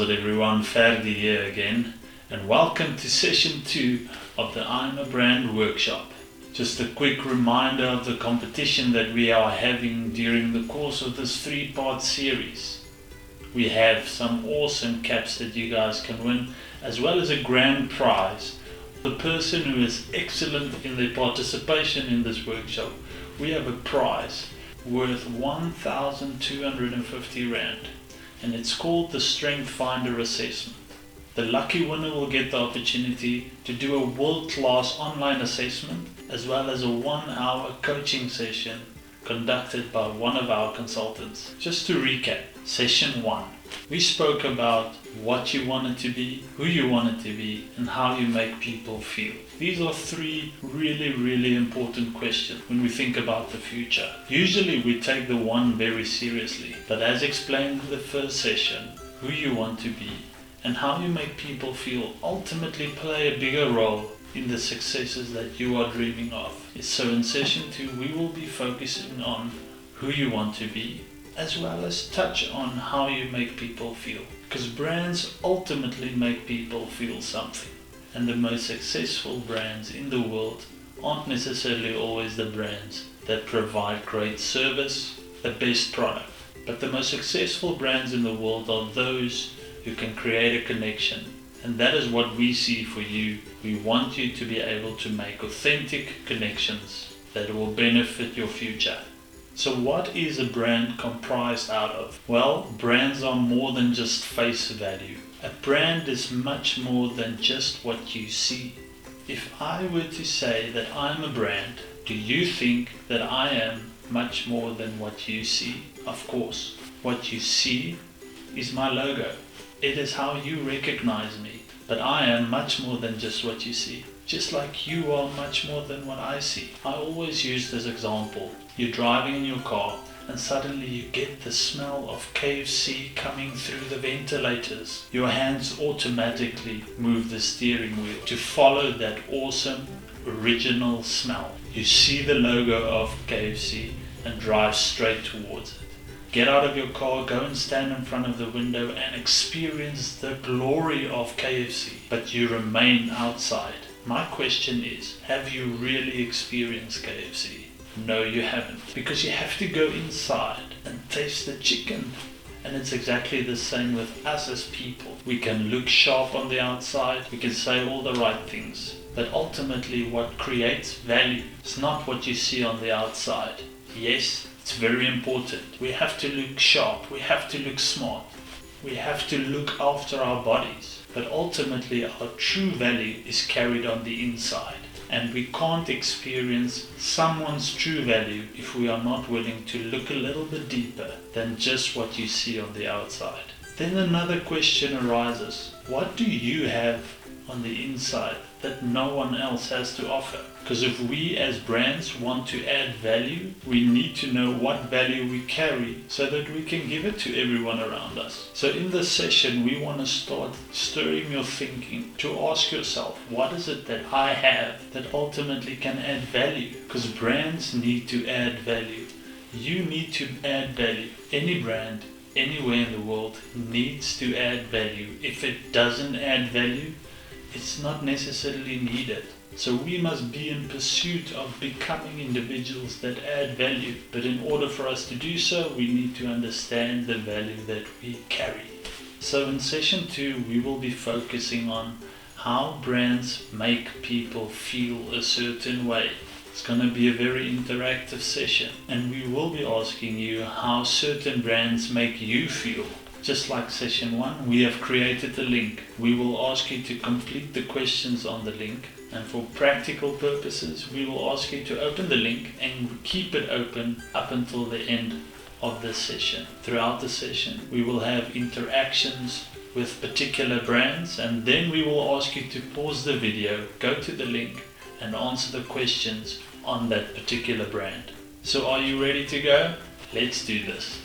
How's it everyone, Ferdi here again, and welcome to session 2 of the I'm a Brand workshop. Just a quick reminder of the competition that we are having during the course of this 3-part series. We have some awesome caps that you guys can win, as well as a grand prize. The person who is excellent in their participation in this workshop, we have a prize worth 1,250 Rand. And it's called the Strength Finder Assessment. The lucky winner will get the opportunity to do a world-class online assessment as well as a 1-hour coaching session conducted by one of our consultants. Just to recap, session 1, we spoke about what you wanted to be, who you wanted to be, and how you make people feel. These are 3 really important questions when we think about the future. Usually we take the one very seriously, but as explained in the first session, who you want to be and how you make people feel ultimately play a bigger role in the successes that you are dreaming of. So in session 2 we will be focusing on who you want to be, as well as touch on how you make people feel. Because brands ultimately make people feel something. And the most successful brands in the world aren't necessarily always the brands that provide great service, the best product. But the most successful brands in the world are those who can create a connection. And that is what we see for you. We want you to be able to make authentic connections that will benefit your future. So what is a brand comprised out of? Well, brands are more than just face value. A brand is much more than just what you see. If I were to say that I'm a brand, do you think that I am much more than what you see? Of course. What you see is my logo. It is how you recognize me. But I am much more than just what you see. Just like you are much more than what I see. I always use this example. You're driving in your car and suddenly you get the smell of KFC coming through the ventilators. Your hands automatically move the steering wheel to follow that awesome original smell. You see the logo of KFC and drive straight towards it. Get out of your car, go and stand in front of the window and experience the glory of KFC, but you remain outside. My question is, have you really experienced KFC? No, you haven't, because you have to go inside and taste the chicken. And it's exactly the same with us as people. We can look sharp on the outside, we can say all the right things, but ultimately what creates value is not what you see on the outside. Yes, it's very important. We have to look sharp, we have to look smart, we have to look after our bodies, but ultimately our true value is carried on the inside. And we can't experience someone's true value if we are not willing to look a little bit deeper than just what you see on the outside. Then another question arises. What do you have on the inside that no one else has to offer? Because if we as brands want to add value, we need to know what value we carry so that we can give it to everyone around us. So in this session, we want to start stirring your thinking to ask yourself, what is it that I have that ultimately can add value? Because brands need to add value. You need to add value. Any brand, anywhere in the world, needs to add value. If it doesn't add value, it's not necessarily needed. So we must be in pursuit of becoming individuals that add value. But in order for us to do so, we need to understand the value that we carry. So in session 2, we will be focusing on how brands make people feel a certain way. It's going to be a very interactive session, and we will be asking you how certain brands make you feel. Just like session 1, we have created a link. We will ask you to complete the questions on the link, and for practical purposes, we will ask you to open the link and keep it open up until the end of the session. Throughout the session, we will have interactions with particular brands, and then we will ask you to pause the video, go to the link, and answer the questions on that particular brand. So are you ready to go? Let's do this.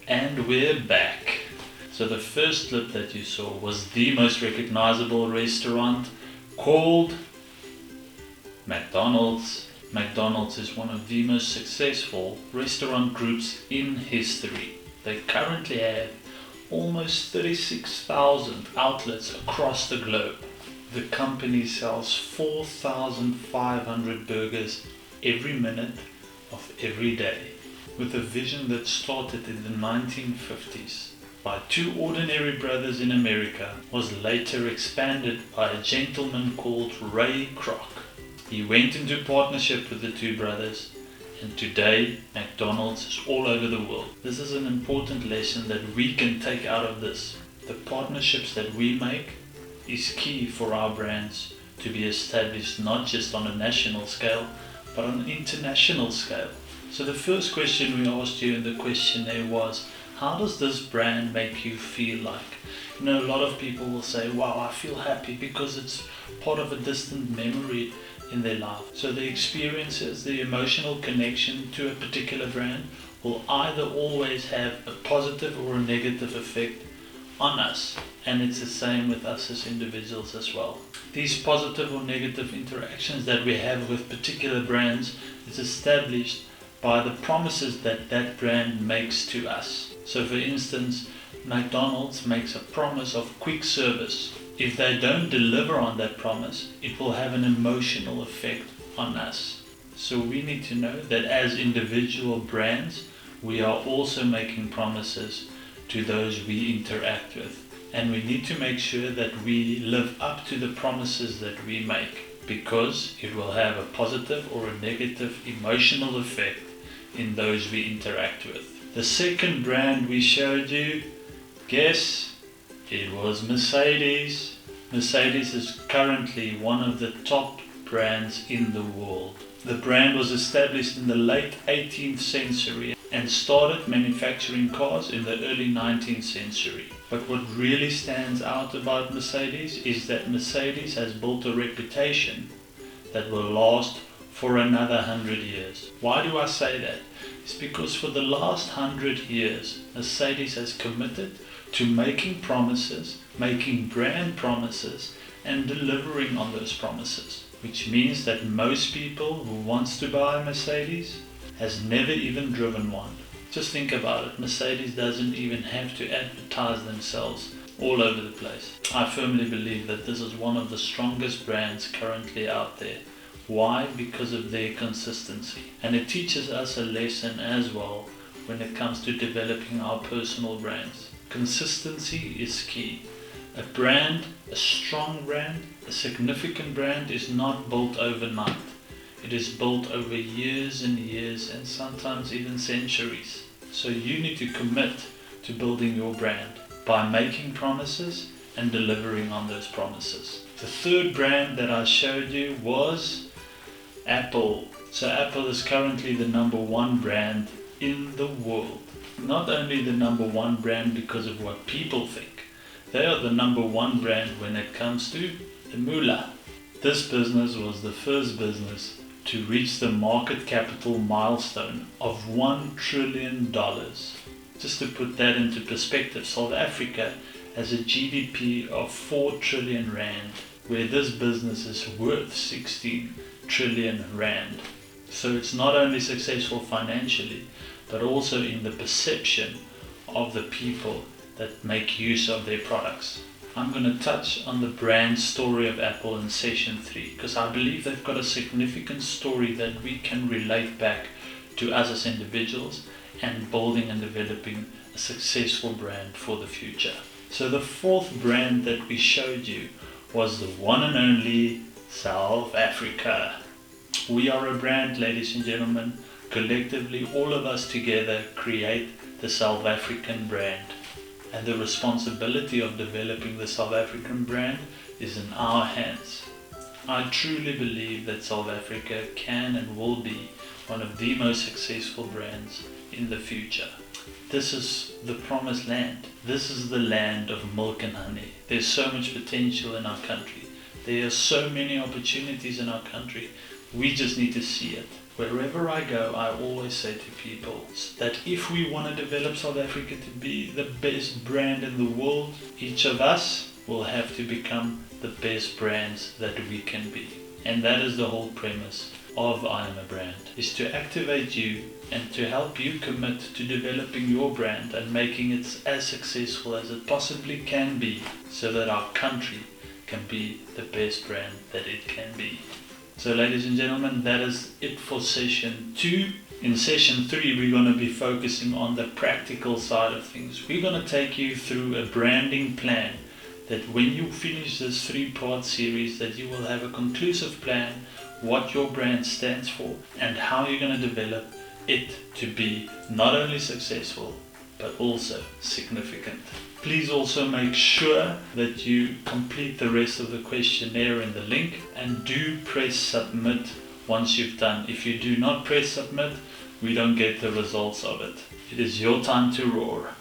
And we're back. So the first clip that you saw was the most recognizable restaurant called McDonald's. McDonald's is one of the most successful restaurant groups in history. They currently have almost 36,000 outlets across the globe. The company sells 4,500 burgers every minute of every day, with a vision that started in the 1950s by two ordinary brothers in America, was later expanded by a gentleman called Ray Kroc. He went into partnership with the two brothers, and today McDonald's is all over the world. This is an important lesson that we can take out of this. The partnerships that we make is key for our brands to be established not just on a national scale, but on an international scale. So the first question we asked you in the questionnaire was, how does this brand make you feel like? You know, a lot of people will say, wow, I feel happy because it's part of a distant memory in their life. So the experiences, the emotional connection to a particular brand will either always have a positive or a negative effect on us, and it's the same with us as individuals as well. These positive or negative interactions that we have with particular brands is established by the promises that that brand makes to us. So for instance, McDonald's makes a promise of quick service. If they don't deliver on that promise, it will have an emotional effect on us. So we need to know that as individual brands, we are also making promises to those we interact with. And we need to make sure that we live up to the promises that we make, because it will have a positive or a negative emotional effect in those we interact with. The second brand we showed you, guess? It was Mercedes. Mercedes is currently one of the top brands in the world. The brand was established in the late 18th century and started manufacturing cars in the early 19th century. But what really stands out about Mercedes is that Mercedes has built a reputation that will last for another 100 years. Why do I say that? It's because for the last 100 years, Mercedes has committed to making promises, making brand promises, and delivering on those promises. Which means that most people who wants to buy a Mercedes has never even driven one. Just think about it, Mercedes doesn't even have to advertise themselves all over the place. I firmly believe that this is one of the strongest brands currently out there. Why? Because of their consistency. And it teaches us a lesson as well when it comes to developing our personal brands. Consistency is key. A brand, a strong brand, a significant brand is not built overnight. It is built over years and years and sometimes even centuries. So you need to commit to building your brand by making promises and delivering on those promises. The third brand that I showed you was Apple. So Apple is currently the #1 brand in the world. Not only the #1 brand because of what people think, they are the #1 brand when it comes to the moolah. This business was the first business to reach the market capital milestone of $1 trillion. Just to put that into perspective, South Africa has a GDP of 4 trillion rand, where this business is worth 16 trillion rand. So it's not only successful financially, but also in the perception of the people that make use of their products. I'm going to touch on the brand story of Apple in session 3, because I believe they've got a significant story that we can relate back to us as individuals and building and developing a successful brand for the future. So the fourth brand that we showed you was the one and only South Africa. We are a brand, ladies and gentlemen. Collectively, all of us together create the South African brand. And the responsibility of developing the South African brand is in our hands. I truly believe that South Africa can and will be one of the most successful brands in the future. This is the promised land. This is the land of milk and honey. There's so much potential in our country. There are so many opportunities in our country. We just need to see it. wherever I go, I always say to people that if we want to develop South Africa to be the best brand in the world, each of us will have to become the best brands that we can be. And that is the whole premise of I Am a Brand, is to activate you and to help you commit to developing your brand and making it as successful as it possibly can be, so that our country can be the best brand that it can be. So ladies and gentlemen, that is it for session 2. In session 3, we're going to be focusing on the practical side of things. We're going to take you through a branding plan, that when you finish this 3-part series, that you will have a conclusive plan, what your brand stands for, and how you're going to develop it to be not only successful, but also significant. Please also make sure that you complete the rest of the questionnaire in the link, and do press submit once you've done. If you do not press submit, we don't get the results of it. It is your time to roar.